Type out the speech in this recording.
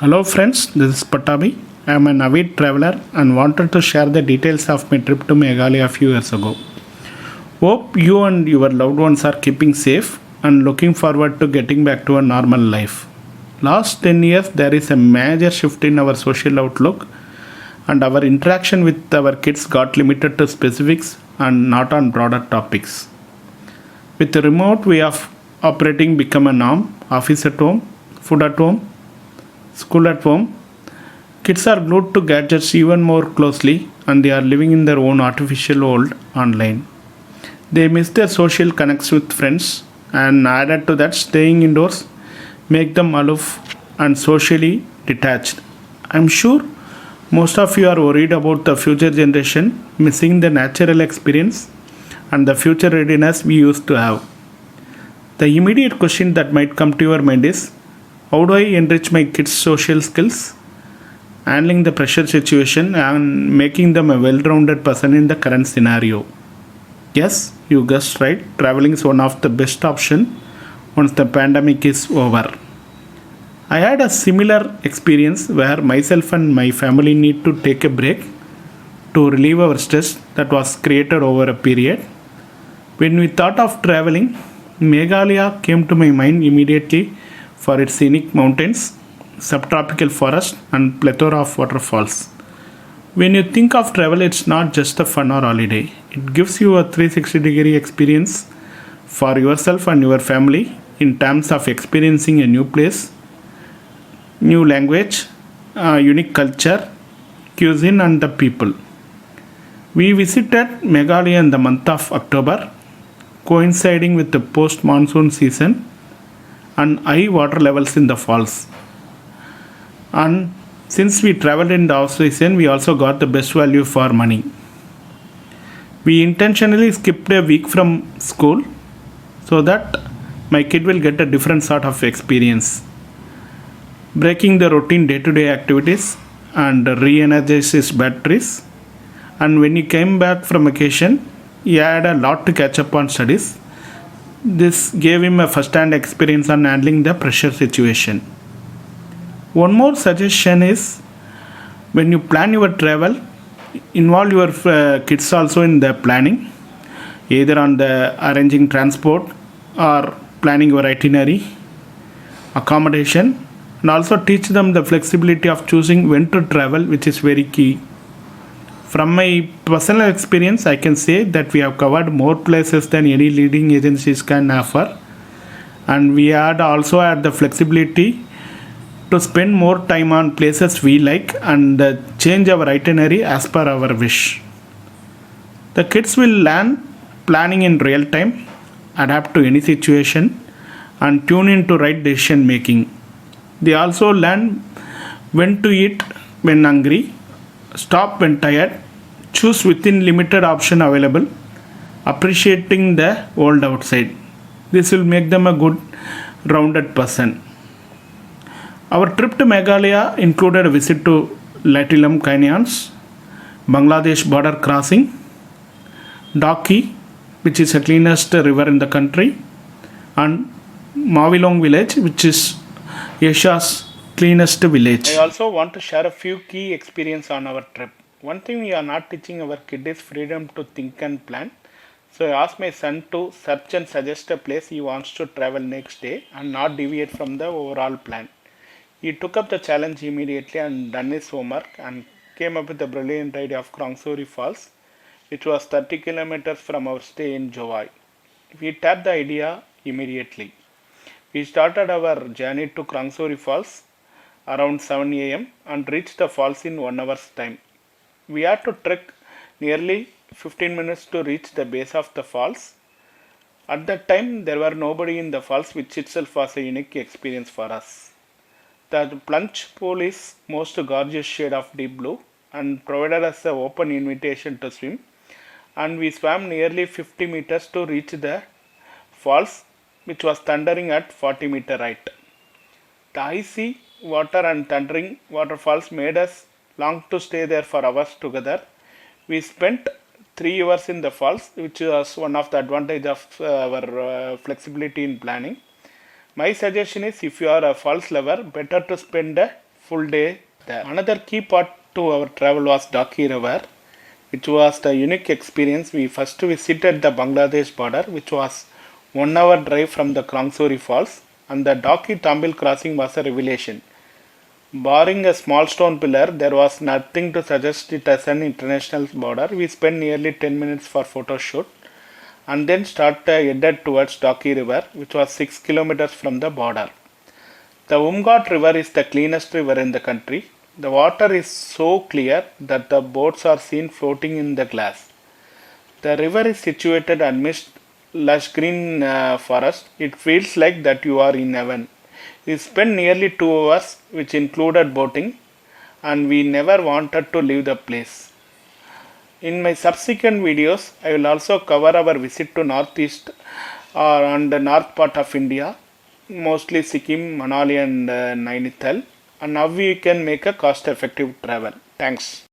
Hello friends, this is Patabi. I am an avid traveler and wanted to share the details of my trip to Meghalaya a few years ago. Hope you and your loved ones are keeping safe and looking forward to getting back to a normal life. Last 10 years there is a major shift in our social outlook and our interaction with our kids got limited to specifics and not on broader topics. With the remote way of operating become a norm, office at home, food at home, school at home, kids are glued to gadgets even more closely and they are living in their own artificial world online. They miss their social connects with friends and added to that staying indoors make them aloof and socially detached. I'm sure most of you are worried about the future generation missing the natural experience and the future readiness we used to have. The immediate question that might come to your mind is how do I enrich my kids' social skills, handling the pressure situation, and making them a well rounded person in the current scenario? Yes, you guessed right, traveling is one of the best options once the pandemic is over. I had a similar experience where myself and my family need to take a break to relieve our stress that was created over a period. When we thought of traveling, Meghalaya came to my mind immediately for its scenic mountains, subtropical forest, and plethora of waterfalls. When you think of travel, it's not just a fun or holiday. It gives you a 360-degree experience for yourself and your family in terms of experiencing a new place, new language, unique culture, cuisine, and the people. We visited Meghalaya in the month of October, coinciding with the post monsoon season and high water levels in the falls. And since we traveled in the off season, we also got the best value for money. We intentionally skipped a week from school so that my kid will get a different sort of experience, breaking the routine day-to-day activities and re-energize his batteries. And when he came back from vacation, he had a lot to catch up on studies. This gave him a first-hand experience on handling the pressure situation. One more suggestion is when you plan your travel, involve your kids also in the planning, either on the arranging transport or planning your itinerary, accommodation, and also teach them the flexibility of choosing when to travel, which is very key. From my personal experience, I can say that we have covered more places than any leading agencies can offer, and we had also had the flexibility to spend more time on places we like and change our itinerary as per our wish. The kids will learn planning in real time, adapt to any situation, and tune into right decision making. They also learn when to eat when hungry, stop when tired, choose within limited option available, appreciating the world outside. This will make them a good rounded person. Our trip to Meghalaya included a visit to Latilam Canyons, Bangladesh border crossing, Daki, which is the cleanest river in the country, and Mavilong village, which is Asia's cleanest village. I also want to share a few key experience on our trip. One thing we are not teaching our kid is freedom to think and plan. So I asked my son to search and suggest a place he wants to travel next day and not deviate from the overall plan. He took up the challenge immediately and done his homework and came up with the brilliant idea of Krongsori Falls, which was 30 kilometers from our stay in Jowai. We tapped the idea immediately. We started our journey to Krongsori Falls around 7 a.m. and reached the falls in 1 hour's time. We had to trek nearly 15 minutes to reach the base of the falls. At that time, there were nobody in the falls, which itself was a unique experience for us. The plunge pool is most gorgeous shade of deep blue and provided us an open invitation to swim. And we swam nearly 50 meters to reach the falls, which was thundering at 40-meter height. The icy water and thundering waterfalls made us long to stay there for hours together. We spent 3 hours in the falls, which was one of the advantage of our flexibility in planning. My suggestion is if you are a falls lover, better to spend a full day there. Another key part to our travel was Daki River, which was the unique experience. We first visited the Bangladesh border, which was 1 hour drive from the Krangsuri Falls, and the Daki Tambil crossing was a revelation. Barring a small stone pillar, there was nothing to suggest it as an international border. We spent nearly 10 minutes for photo shoot and then headed towards Daki River, which was 6 kilometers from the border. The Umgat River is the cleanest river in the country. The water is so clear that the boats are seen floating in the glass. The river is situated amidst lush green forest. It feels like that you are in heaven. We spent nearly 2 hours, which included boating, and we never wanted to leave the place. In my subsequent videos, I will also cover our visit to northeast and the north part of India, mostly Sikkim, Manali and Nainital, and how we can make a cost-effective travel. Thanks.